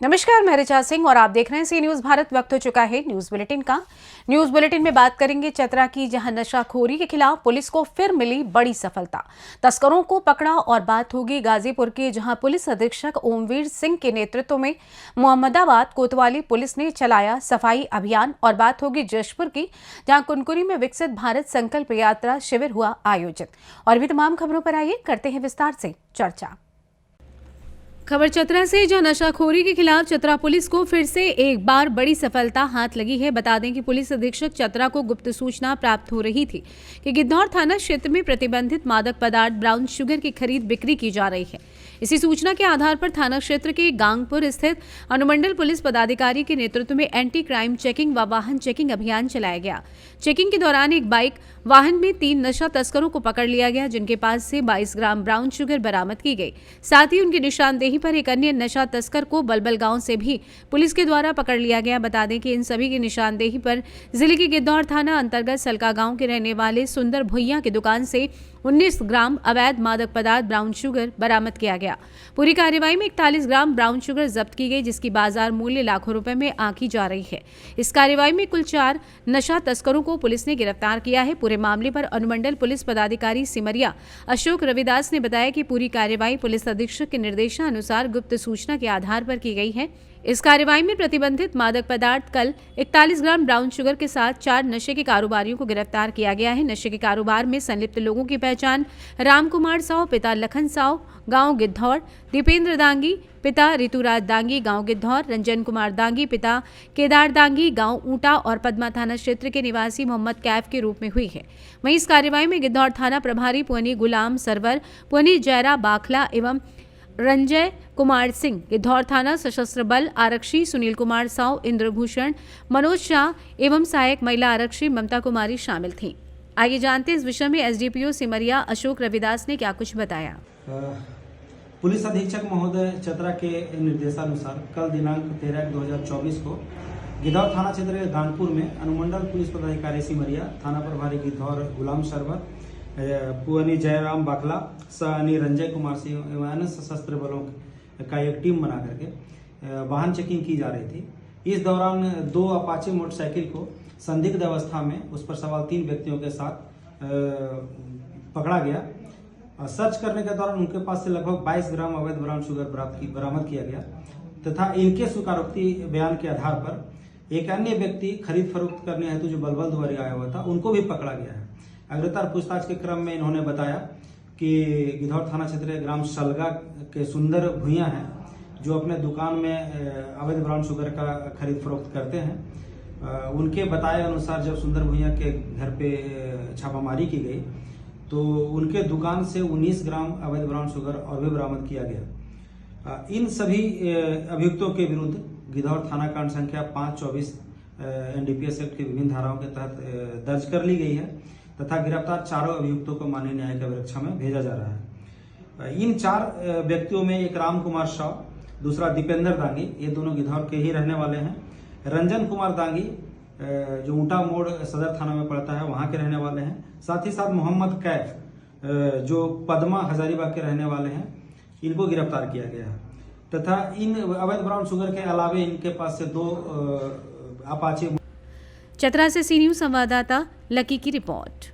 नमस्कार, मैं ऋचा सिंह और आप देख रहे हैं सी न्यूज भारत। वक्त हो चुका है न्यूज बुलेटिन का। न्यूज बुलेटिन में बात करेंगे चतरा की, जहां नशाखोरी के खिलाफ पुलिस को फिर मिली बड़ी सफलता। तस्करों को पकड़ा। और बात होगी गाजीपुर की, जहां पुलिस अधीक्षक ओमवीर सिंह के नेतृत्व में मोहम्मदाबाद कोतवाली पुलिस ने चलाया सफाई अभियान। और बात होगी जशपुर की, जहां कुनकुरी में विकसित भारत संकल्प यात्रा शिविर हुआ आयोजित। और भी तमाम खबरों पर आइए करते हैं विस्तार से चर्चा। खबर चतरा से, जहां नशाखोरी के खिलाफ चतरा पुलिस को फिर से एक बार बड़ी सफलता हाथ लगी है। बता दें कि पुलिस अधीक्षक चतरा को गुप्त सूचना प्राप्त हो रही थी कि गिद्धौर थाना क्षेत्र में प्रतिबंधित मादक पदार्थ ब्राउन शुगर की खरीद बिक्री की जा रही है। इसी सूचना के आधार पर थाना क्षेत्र के गांगपुर स्थित अनुमंडल पुलिस पदाधिकारी के नेतृत्व में एंटी क्राइम चेकिंग व वाहन चेकिंग अभियान चलाया गया। चेकिंग के दौरान एक बाइक वाहन में 3 नशा तस्करों को पकड़ लिया गया, जिनके पास से 22 ग्राम ब्राउन शुगर बरामद की गई। साथ ही उनकी निशानदेही पर एक अन्य नशा तस्कर को बलबल गांव से भी पुलिस के द्वारा पकड़ लिया गया। बता दें कि इन सभी की निशानदेही पर जिले के गिद्धौर थाना अंतर्गत सलका गांव के रहने वाले सुंदर भुइया की दुकान से 19 ग्राम अवैध मादक पदार्थ ब्राउन शुगर बरामद किया गया। पूरी कार्रवाई में 41 ग्राम ब्राउन शुगर जब्त की गई, जिसकी बाजार मूल्य लाखों रुपए में आंकी जा रही है। इस कार्रवाई में कुल 4 नशा तस्करों को पुलिस ने गिरफ्तार किया है। पूरे मामले पर अनुमंडल पुलिस पदाधिकारी सिमरिया अशोक रविदास ने बताया कि पूरी कार्रवाई पुलिस अधीक्षक के निर्देशानुसार गुप्त सूचना के आधार पर की गई है। इस कार्रवाई में प्रतिबंधित मादक पदार्थ कल 41 ग्राम ब्राउन शुगर के साथ 4 नशे के कारोबारियों को गिरफ्तार किया गया है। नशे के कारोबार में संलिप्त लोगों की पहचान राम कुमार साव पिता लखन साव गांव गिद्धौर, दीपेंद्र दांगी पिता ऋतुराज दांगी गांव गिद्धौर, रंजन कुमार दांगी पिता केदार दांगी गांव ऊंटा और पद्मा थाना क्षेत्र के निवासी मोहम्मद कैफ के रूप में हुई है। वहीं इस कार्रवाई में गिद्धौर थाना प्रभारी पुअनी गुलाम सरवर, पुअनी जयरा बाखला एवं रंजय कुमार सिंह, गिद्धौर थाना सशस्त्र बल आरक्षी सुनील कुमार साव, इंद्रभूषण, मनोज शाह एवं सहायक महिला आरक्षी ममता कुमारी शामिल थीं। आइए जानते हैं इस विषय में एसडीपीओ सिमरिया अशोक रविदास ने क्या कुछ बताया। पुलिस अधीक्षक महोदय चतरा के निर्देशानुसार कल दिनांक 13/2024 को गिद्धौर थाना क्षेत्र के गांगपुर में अनुमंडल पुलिस पदाधिकारी सिमरिया, थाना प्रभारी गिद्धौर गुलाम सरवर, पुअनी जयराम बाखला, सहानी रंजय कुमार सिंह एवं अन्य सशस्त्र बलों का एक टीम बना करके वाहन चेकिंग की जा रही थी। इस दौरान 2 अपाचे मोटरसाइकिल को संदिग्ध अवस्था में उस पर सवार 3 व्यक्तियों के साथ पकड़ा गया। सर्च करने के दौरान उनके पास से लगभग 22 ग्राम अवैध ब्राउन शुगर बरामद किया गया तथा इनके स्वीकारोक्ति बयान के आधार पर एक अन्य व्यक्ति खरीद फरोख्त करने हेतु जो बलबल द्वारा आया हुआ था, उनको भी पकड़ा गया है। अग्रतर पूछताछ के क्रम में इन्होंने बताया कि गिद्धौर थाना क्षेत्र के ग्राम सलगा के सुंदर भुइया हैं, जो अपने दुकान में अवैध ब्राउन शुगर का खरीद फरोख्त करते हैं। उनके बताए अनुसार जब सुंदर भुइया के घर पे छापामारी की गई तो उनके दुकान से 19 ग्राम अवैध ब्राउन शुगर और भी बरामद किया गया। इन सभी अभियुक्तों के विरुद्ध गिद्धौर थाना कांड संख्या 524 एनडीपीएस एक्ट की विभिन्न धाराओं के तहत दर्ज कर ली गई है तथा गिरफ्तार चारों अभियुक्तों को माननीय न्यायिक अभिरक्षा में भेजा जा रहा है। इन 4 व्यक्तियों में एक राम कुमार साव, दूसरा दीपेंद्र दांगी, ये दोनों गिद्धौर के ही रहने वाले हैं। रंजन कुमार दांगी जो ऊंटा मोड़ सदर थाना में पड़ता है, वहां के रहने वाले हैं। साथ ही साथ मोहम्मद कैफ जो पद्मा हजारीबाग के रहने वाले हैं, इनको गिरफ्तार किया गया है तथा इन अवैध ब्राउन शुगर के अलावे इनके पास से 2 अपाचे। चतरा से सी न्यूज संवाददाता लकी की रिपोर्ट।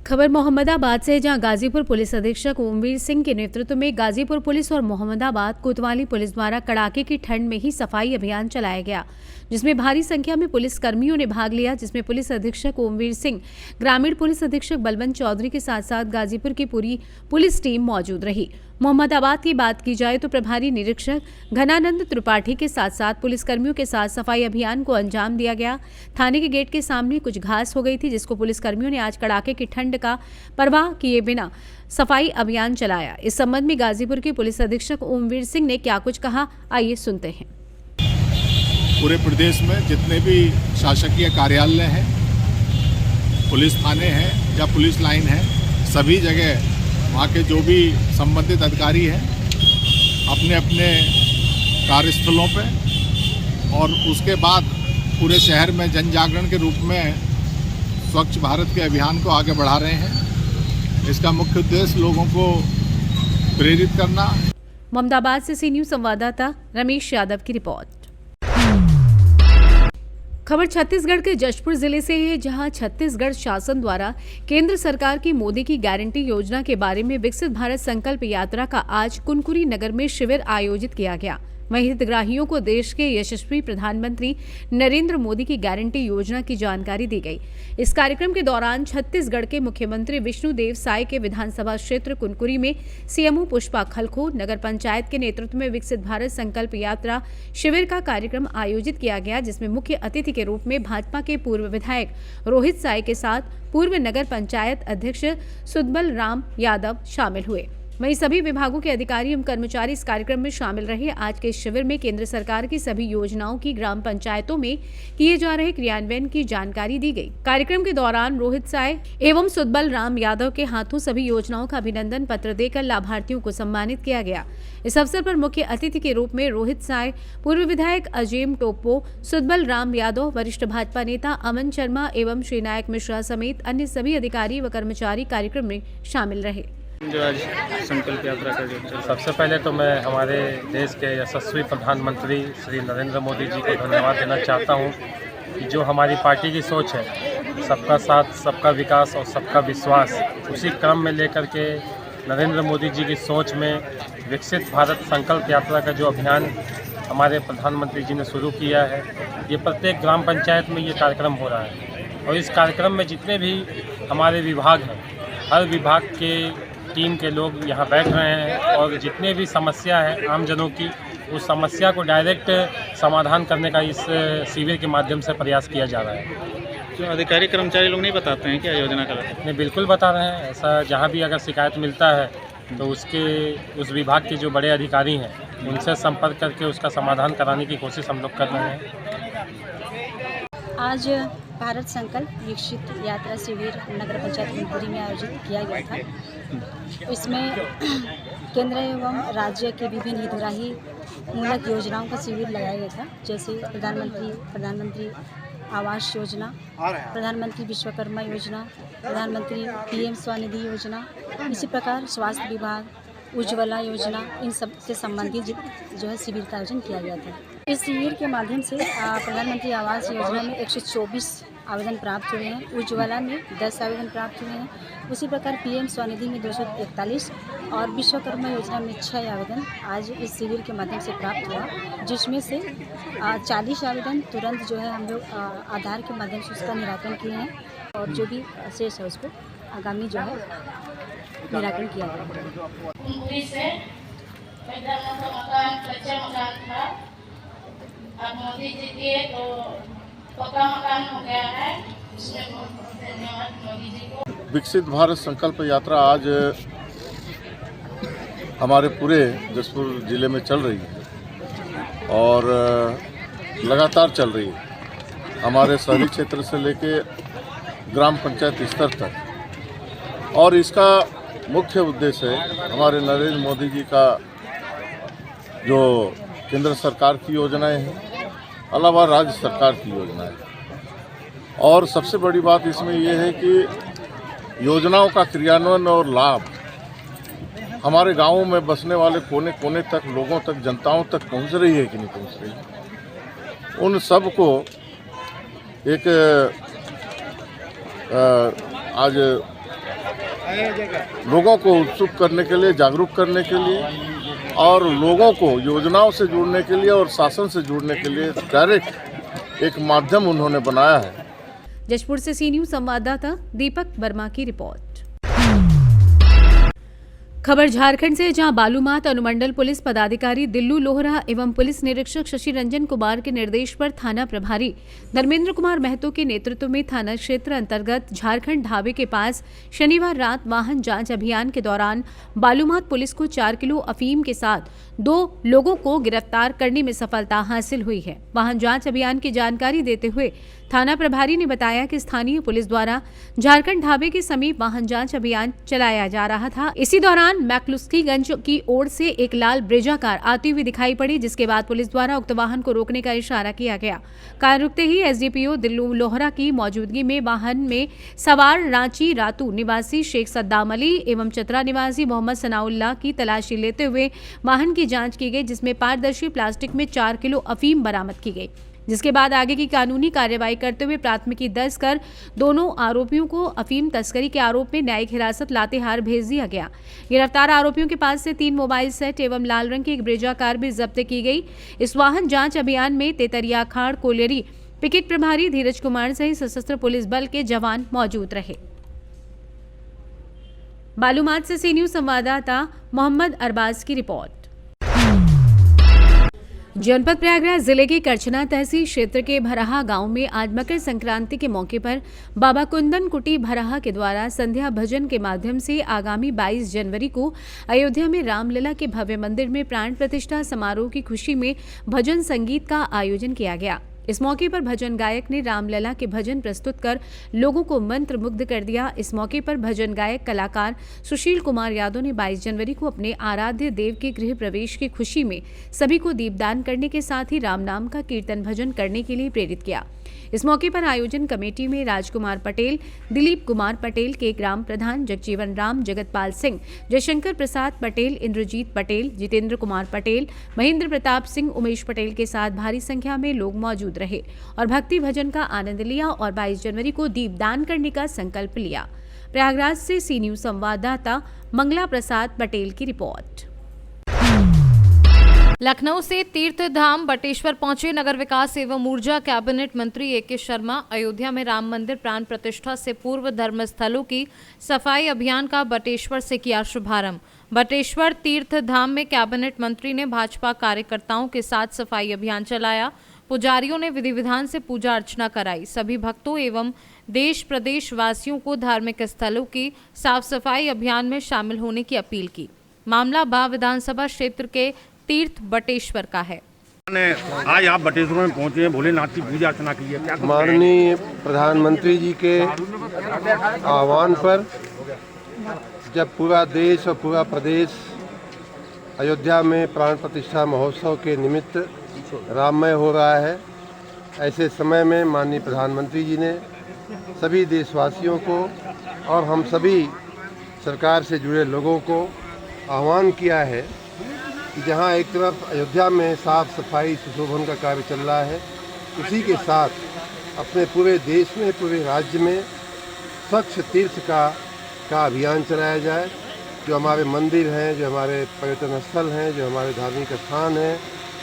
खबर मोहम्मदाबाद से, जहां गाजीपुर पुलिस अधीक्षक ओमवीर सिंह के नेतृत्व में गाजीपुर पुलिस और मोहम्मदाबाद कोतवाली पुलिस द्वारा कड़ाके की ठंड में ही सफाई अभियान चलाया गया, जिसमें भारी संख्या में पुलिस कर्मियों ने भाग लिया। जिसमें पुलिस अधीक्षक ओमवीर सिंह, ग्रामीण पुलिस अधीक्षक बलवंत चौधरी के साथ साथ गाजीपुर की पूरी पुलिस टीम मौजूद रही। मोहम्मदाबाद की बात की जाए तो प्रभारी निरीक्षक घनानंद त्रिपाठी के साथ साथ पुलिसकर्मियों के साथ सफाई अभियान को अंजाम दिया गया। थाने के गेट के सामने कुछ घास हो गई थी, जिसको पुलिसकर्मियों ने आज कड़ाके की ठंड का परवाह किए बिना सफाई अभियान चलाया। इस संबंध में गाजीपुर के पुलिस अधीक्षक ओमवीर सिंह ने क्या कुछ कहा, आइए सुनते हैं। पूरे प्रदेश में जितने भी शासकीय कार्यालय हैं, पुलिस थाने हैं या पुलिस लाइन है, सभी जगह वहाँ के जो भी संबंधित अधिकारी हैं अपने अपने कार्यस्थलों पे और उसके बाद पूरे शहर में जन जागरण के रूप में स्वच्छ भारत के अभियान को आगे बढ़ा रहे हैं। इसका मुख्य उद्देश्य लोगों को प्रेरित करना। मोहम्मदाबाद से सी न्यूज संवाददाता रमेश यादव की रिपोर्ट। खबर छत्तीसगढ़ के जशपुर जिले से है, जहां छत्तीसगढ़ शासन द्वारा केंद्र सरकार की मोदी की गारंटी योजना के बारे में विकसित भारत संकल्प यात्रा का आज कुनकुरी नगर में शिविर आयोजित किया गया। वहीं हितग्राहियों को देश के यशस्वी प्रधानमंत्री नरेंद्र मोदी की गारंटी योजना की जानकारी दी गई। इस कार्यक्रम के दौरान छत्तीसगढ़ के मुख्यमंत्री विष्णुदेव साय के विधानसभा क्षेत्र कुनकुरी में सीएमओ पुष्पा खलखो नगर पंचायत के नेतृत्व में विकसित भारत संकल्प यात्रा शिविर का कार्यक्रम आयोजित किया गया, जिसमें मुख्य अतिथि के रूप में भाजपा के पूर्व विधायक रोहित साय के साथ पूर्व नगर पंचायत अध्यक्ष सुदबल राम यादव शामिल हुए। वहीं सभी विभागों के अधिकारी एवं कर्मचारी इस कार्यक्रम में शामिल रहे। आज के शिविर में केंद्र सरकार की सभी योजनाओं की ग्राम पंचायतों में किए जा रहे क्रियान्वयन की जानकारी दी गई। कार्यक्रम के दौरान रोहित साय एवं सुदबल राम यादव के हाथों सभी योजनाओं का अभिनंदन पत्र देकर लाभार्थियों को सम्मानित किया गया। इस अवसर पर मुख्य अतिथि के रूप में रोहित साय, पूर्व विधायक अजेम टोप्पो, सुदबल राम यादव, वरिष्ठ भाजपा नेता अमन शर्मा एवं श्रीनायक मिश्रा समेत अन्य सभी अधिकारी व कर्मचारी कार्यक्रम में शामिल रहे। जो आज संकल्प यात्रा का जो सबसे पहले तो मैं हमारे देश के यशस्वी प्रधानमंत्री श्री नरेंद्र मोदी जी को धन्यवाद देना चाहता हूं कि जो हमारी पार्टी की सोच है, सबका साथ, सबका विकास और सबका विश्वास, उसी क्रम में लेकर के नरेंद्र मोदी जी की सोच में विकसित भारत संकल्प यात्रा का जो अभियान हमारे प्रधानमंत्री जी ने शुरू किया है, ये प्रत्येक ग्राम पंचायत में ये कार्यक्रम हो रहा है। और इस कार्यक्रम में जितने भी हमारे विभाग हैं, हर विभाग के टीम के लोग यहाँ बैठ रहे हैं और जितने भी समस्या है आमजनों की, उस समस्या को डायरेक्ट समाधान करने का इस शिविर के माध्यम से प्रयास किया जा रहा है। जो अधिकारी कर्मचारी लोग नहीं बताते हैं क्या योजना का लाभ? नहीं, बिल्कुल बता रहे हैं। ऐसा जहाँ भी अगर शिकायत मिलता है तो उस विभाग के जो बड़े अधिकारी हैं उनसे संपर्क करके उसका समाधान कराने की कोशिश हम लोग कर रहे हैं। आज भारत संकल्प विकसित यात्रा शिविर नगर पंचायत कुनकुरी में आयोजित किया गया था। इसमें केंद्र एवं राज्य के विभिन्न हितग्राही मूलक योजनाओं का शिविर लगाया गया था, जैसे प्रधानमंत्री आवास योजना, प्रधानमंत्री विश्वकर्मा योजना, प्रधानमंत्री पीएम स्वनिधि योजना, इसी प्रकार स्वास्थ्य विभाग, उज्ज्वला योजना, इन सब से संबंधित जो है शिविर का आयोजन किया गया था। इस शिविर के माध्यम से प्रधानमंत्री आवास योजना में 124 आवेदन प्राप्त हुए हैं, उज्ज्वला में 10 आवेदन प्राप्त हुए हैं, उसी प्रकार पीएम स्वनिधि में 241 और विश्वकर्मा योजना में 6 आवेदन आज इस शिविर के माध्यम से प्राप्त हुआ, जिसमें से 40 आवेदन तुरंत जो है हम लोग आधार के माध्यम से उसका निराकरण किए हैं और जो भी शेष है उसको आगामी जो है निराकरण किया जाएगा। कुनकुरी से पहला मकान कच्चा मकान था, अब मोदी जी के तो पक्का मकान हो गया है, इसमें बहुत बहुत धन्यवाद मोदी जी को। विकसित भारत संकल्प यात्रा आज हमारे पूरे जशपुर जिले में चल रही है और लगातार चल रही है, हमारे शहरी क्षेत्र से लेके ग्राम पंचायत स्तर तक। और इसका मुख्य उद्देश्य है हमारे नरेंद्र मोदी जी का जो केंद्र सरकार की योजनाएं हैं, अलावा राज्य सरकार की योजनाएं। और सबसे बड़ी बात इसमें यह है कि योजनाओं का क्रियान्वयन और लाभ हमारे गांवों में बसने वाले कोने कोने तक, लोगों तक, जनताओं तक पहुंच रही है कि नहीं पहुंच रही है। उन सब को एक आज लोगों को उत्सुक करने के लिए, जागरूक करने के लिए और लोगों को योजनाओं से जुड़ने के लिए और शासन से जुड़ने के लिए डायरेक्ट एक माध्यम उन्होंने बनाया है। जशपुर से सी न्यूज संवाददाता दीपक वर्मा की रिपोर्ट। खबर झारखंड से, जहां बालूमाथ अनुमंडल पुलिस पदाधिकारी दिल्लू लोहरा एवं पुलिस निरीक्षक शशि रंजन कुमार के निर्देश पर थाना प्रभारी धर्मेंद्र कुमार महतो के नेतृत्व में थाना क्षेत्र अंतर्गत झारखंड ढाबे के पास शनिवार रात वाहन जांच अभियान के दौरान बालूमाथ पुलिस को 4 किलो अफीम के साथ 2 लोगों को गिरफ्तार करने में सफलता हासिल हुई है। वाहन जांच अभियान की जानकारी देते हुए थाना प्रभारी ने बताया कि स्थानीय पुलिस द्वारा झारखंड ढाबे के समीप वाहन जांच अभियान चलाया जा रहा था। इसी दौरान मैक्लुस्कीगंज की ओर से एक लाल ब्रेजा कार आती हुई दिखाई पड़ी, जिसके बाद पुलिस द्वारा उक्त वाहन को रोकने का इशारा किया गया। कार रुकते ही एसडीपीओ दिल्लू लोहरा की मौजूदगी में वाहन में सवार रांची रातू निवासी शेख सद्दाम अली एवं चतरा निवासी मोहम्मद सनाउल्लाह की तलाशी लेते हुए वाहन की जांच की गई, जिसमें पारदर्शी प्लास्टिक में 4 किलो अफीम बरामद की गई। जिसके बाद आगे की कानूनी कार्यवाही करते हुए प्राथमिकी दर्ज कर दोनों आरोपियों को अफीम तस्करी के आरोप में न्यायिक हिरासत लातेहार भेज दिया गया। गिरफ्तार आरोपियों के पास से 3 मोबाइल सेट एवं लाल रंग की एक ब्रेजा कार भी जब्त की गई। इस वाहन जांच अभियान में तेतरिया अखाड़ कोलेरी पिकेट प्रभारी धीरज कुमार सहित सशस्त्र पुलिस बल के जवान मौजूद रहे। बालूमाथ से सी न्यूज संवाददाता मोहम्मद अरबाज की रिपोर्ट। जनपद प्रयागराज जिले के करछना तहसील क्षेत्र के भराहा गांव में आज मकर संक्रांति के मौके पर बाबा कुंदन कुटी भराहा के द्वारा संध्या भजन के माध्यम से आगामी 22 जनवरी को अयोध्या में रामलला के भव्य मंदिर में प्राण प्रतिष्ठा समारोह की खुशी में भजन संगीत का आयोजन किया गया। इस मौके पर भजन गायक ने रामलला के भजन प्रस्तुत कर लोगों को मंत्रमुग्ध कर दिया। इस मौके पर भजन गायक कलाकार सुशील कुमार यादव ने 22 जनवरी को अपने आराध्य देव के गृह प्रवेश की खुशी में सभी को दीपदान करने के साथ ही राम नाम का कीर्तन भजन करने के लिए प्रेरित किया। इस मौके पर आयोजन कमेटी में राजकुमार पटेल, दिलीप कुमार पटेल के ग्राम प्रधान, जगजीवन राम, जगतपाल सिंह, जयशंकर प्रसाद पटेल, इंद्रजीत पटेल, जितेंद्र कुमार पटेल, महेंद्र प्रताप सिंह, उमेश पटेल के साथ भारी संख्या में लोग मौजूद रहे और भक्ति भजन का आनंद लिया और 22 जनवरी को दीपदान करने का संकल्प लिया। प्रयागराज से सी न्यूज संवाददाता मंगला प्रसाद पटेल की रिपोर्ट। लखनऊ से तीर्थ धाम बटेश्वर पहुंचे नगर विकास एवं ऊर्जा कैबिनेट मंत्री ए.के. शर्मा। अयोध्या में राम मंदिर प्राण प्रतिष्ठा से पूर्व धर्मस्थलों की सफाई अभियान का बटेश्वर से किया शुभारंभ। बटेश्वर तीर्थ धाम में कैबिनेट मंत्री ने भाजपा कार्यकर्ताओं के साथ सफाई अभियान चलाया। पुजारियों ने विधि विधान से पूजा अर्चना कराई। सभी भक्तों एवं देश प्रदेश वासियों को धार्मिक स्थलों की साफ सफाई अभियान में शामिल होने की अपील की। मामला बा विधानसभा क्षेत्र के तीर्थ बटेश्वर का है। आज आप बटेश्वर में पहुंचे हैं, भोलेनाथ की पूजा अर्चना की है, क्या माननीय प्रधानमंत्री जी के आह्वान पर जब पूरा देश और पूरा प्रदेश अयोध्या में प्राण प्रतिष्ठा महोत्सव के निमित्त राममय हो रहा है, ऐसे समय में माननीय प्रधानमंत्री जी ने सभी देशवासियों को और हम सभी सरकार से जुड़े लोगों को आह्वान किया है कि जहां एक तरफ अयोध्या में साफ सफाई सुशोभन का कार्य चल रहा है, उसी के साथ अपने पूरे देश में, पूरे राज्य में स्वच्छ तीर्थ का अभियान चलाया जाए। जो हमारे मंदिर हैं, जो हमारे पर्यटन स्थल हैं, जो हमारे धार्मिक स्थान हैं,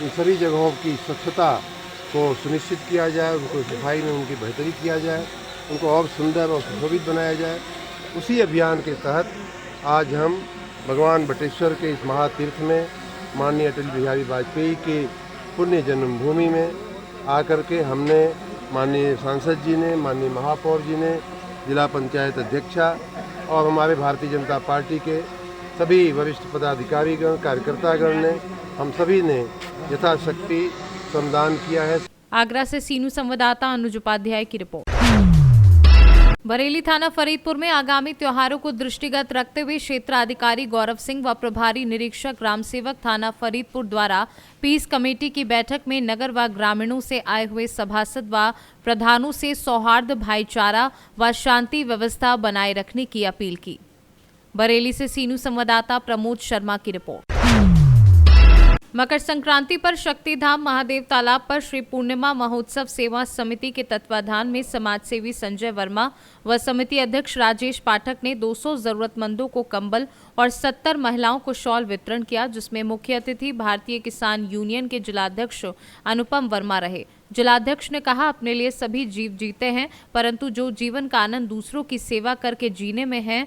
इन सभी जगहों की स्वच्छता को सुनिश्चित किया जाए, उनको सफाई में उनकी बेहतरी किया जाए, उनको और सुंदर और सुशोभित बनाया जाए। उसी अभियान के तहत आज हम भगवान बटेश्वर के इस महातीर्थ में माननीय अटल बिहारी वाजपेयी के पुण्य जन्मभूमि में आकर के हमने माननीय सांसद जी ने, माननीय महापौर जी ने, जिला पंचायत अध्यक्षा और हमारे भारतीय जनता पार्टी के सभी वरिष्ठ पदाधिकारीगण, कार्यकर्तागण ने, हम सभी ने यथाशक्ति श्रमदान किया है। आगरा से सीनू संवाददाता अनुज उपाध्याय की रिपोर्ट। बरेली थाना फरीदपुर में आगामी त्योहारों को दृष्टिगत रखते हुए क्षेत्राधिकारी गौरव सिंह व प्रभारी निरीक्षक ग्राम सेवक थाना फरीदपुर द्वारा पीस कमेटी की बैठक में नगर व ग्रामीणों से आए हुए सभासद व प्रधानों से सौहार्द, भाईचारा व शांति व्यवस्था बनाए रखने की अपील की। बरेली से सीनू संवाददाता प्रमोद शर्मा की रिपोर्ट। मकर संक्रांति पर शक्तिधाम महादेव तालाब पर श्री पूर्णिमा महोत्सव सेवा समिति के तत्वाधान में समाजसेवी संजय वर्मा व समिति अध्यक्ष राजेश पाठक ने 200 जरूरतमंदों को कंबल और 70 महिलाओं को शॉल वितरण किया, जिसमें मुख्य अतिथि भारतीय किसान यूनियन के जिलाध्यक्ष अनुपम वर्मा रहे। जिलाध्यक्ष ने कहा, अपने लिए सभी जीव जीते हैं, परंतु जो जीवन का आनंद दूसरों की सेवा करके जीने में है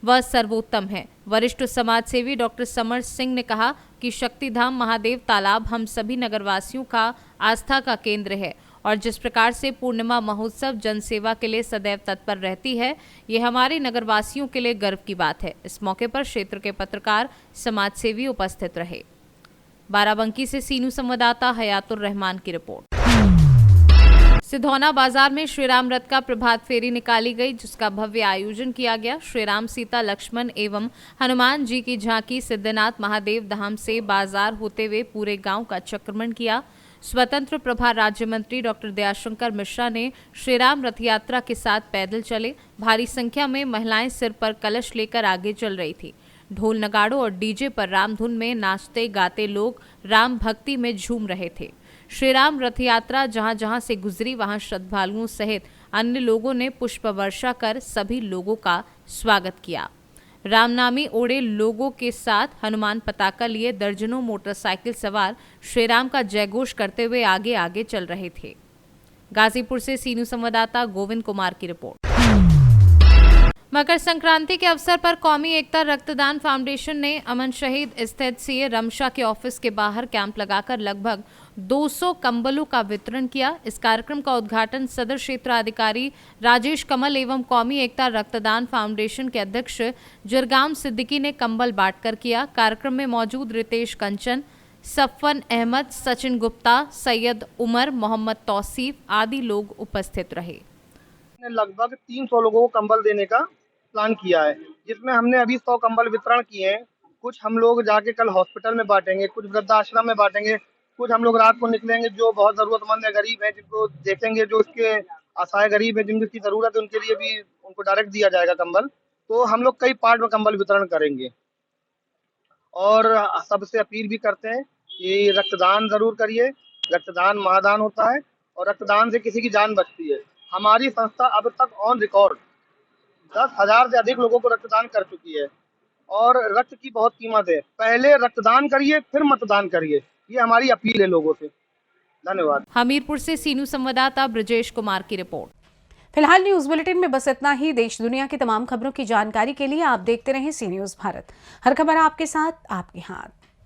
वह सर्वोत्तम है। वरिष्ठ समाजसेवी डॉक्टर समर सिंह ने कहा कि शक्तिधाम महादेव तालाब हम सभी नगरवासियों का आस्था का केंद्र है और जिस प्रकार से पूर्णिमा महोत्सव जनसेवा के लिए सदैव तत्पर रहती है, ये हमारे नगरवासियों के लिए गर्व की बात है। इस मौके पर क्षेत्र के पत्रकार, समाजसेवी उपस्थित रहे। बाराबंकी से सीनू संवाददाता हयातुर रहमान की रिपोर्ट। सिधौना बाजार में श्री राम रथ का प्रभात फेरी निकाली गई, जिसका भव्य आयोजन किया गया। श्री राम, सीता, लक्ष्मण एवं हनुमान जी की झांकी सिद्धनाथ महादेव धाम से बाजार होते हुए पूरे गांव का चक्रमण किया। स्वतंत्र प्रभार राज्य मंत्री डॉक्टर दयाशंकर मिश्रा ने श्री राम रथ यात्रा के साथ पैदल चले। भारी संख्या में महिलाएं सिर पर कलश लेकर आगे चल रही थी। ढोल, नगाड़ों और डीजे पर रामधुन में नाचते गाते लोग राम भक्ति में झूम रहे थे। श्री राम रथ यात्रा जहां जहां से गुजरी, वहां श्रद्धालुओं सहित अन्य लोगों ने पुष्प वर्षा कर सभी लोगों का स्वागत किया। रामनामी ओढ़े लोगों के साथ हनुमान पताका लिए दर्जनों मोटरसाइकिल सवार श्री राम का जयघोष करते हुए आगे आगे चल रहे थे। गाजीपुर से सी न्यूज़ संवाददाता गोविंद कुमार की रिपोर्ट। मकर संक्रांति के अवसर पर कौमी एकता रक्तदान फाउंडेशन ने अमन शहीद स्थित सीए रमशा के ऑफिस के बाहर कैंप लगाकर लगभग 200 कंबलों का वितरण किया। इस कार्यक्रम का उद्घाटन सदर क्षेत्र अधिकारी राजेश कमल एवं कौमी एकता रक्तदान फाउंडेशन के अध्यक्ष जरगाम सिद्दीकी ने कंबल बांटकर किया। कार्यक्रम में मौजूद रितेश कंचन, सफवन अहमद, सचिन गुप्ता, सैयद उमर, मोहम्मद तौसीफ आदि लोग उपस्थित रहे। लगभग 300 लोगों को कंबल देने का प्लान किया है, जिसमें हमने अभी 100 कंबल वितरण किए हैं। कुछ हम लोग जाके कल हॉस्पिटल में बांटेंगे, कुछ वृद्धाश्रम में बांटेंगे, कुछ हम लोग रात को निकलेंगे जो बहुत जरूरतमंद है, गरीब है, जिनको देखेंगे जो इसके असहाय गरीब है जिनकी जरूरत है, उनके लिए भी उनको डायरेक्ट दिया जाएगा कंबल। तो हम लोग कई पार्ट में कंबल वितरण करेंगे और सबसे अपील भी करते हैं कि रक्तदान जरूर करिए। रक्तदान महादान होता है और रक्तदान से किसी की जान बचती है। हमारी संस्था अब तक ऑन रिकॉर्ड 10,000 से अधिक लोगों को रक्तदान कर चुकी है और रक्त की बहुत कीमत है। पहले रक्तदान करिए, फिर मतदान करिए, ये हमारी अपील है लोगों से। धन्यवाद। हमीरपुर से सी न्यूज़ संवाददाता ब्रजेश कुमार की रिपोर्ट। फिलहाल न्यूज बुलेटिन में बस इतना ही। देश दुनिया की तमाम खबरों की जानकारी के लिए आप देखते रहें सी न्यूज़ भारत। हर खबर आपके साथ, आपके हाथ।